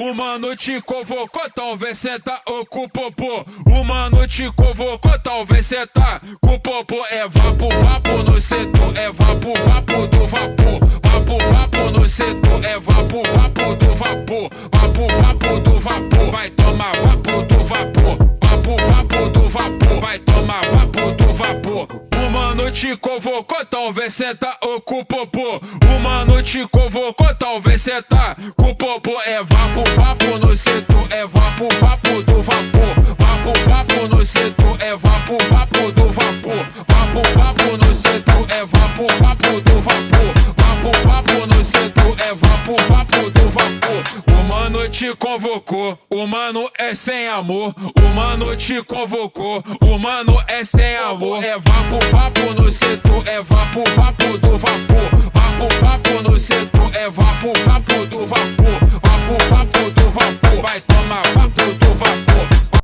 O mano te convocou, talvez senta ou com o popô. O mano te convocou, talvez senta com o popô. É vapo, vapo no setor, é vapo, vapo do vapor. Vapo, vapo no setor, é vapo, vapo do vapor. Vapo, vapo do vapor, vai tomar vapo do vapor. Vapo, vapo do vapor, vai tomar vapo do vapor. O mano te convocou, talvez senta ou com o popô. O mano te convocou, talvez senta com o popô. É vapo, vapo no setor, é vapo, vapo do vapor. Vapo, vapo no setor, é vapo, vapo do vapor. Vapo, vapo no setor, é vapo, vapo do vapor. Vapo, vapo no setor, é vapo, vapo do vapor. O mano te convocou, o mano é sem amor. O mano te convocou, o mano é sem amor. É vapo, vapo no setor, é vapo, vapo do vapor. Vapo, vapo no setor, é vapo, vapo do vapor. Vapo, vapo do vapor, vai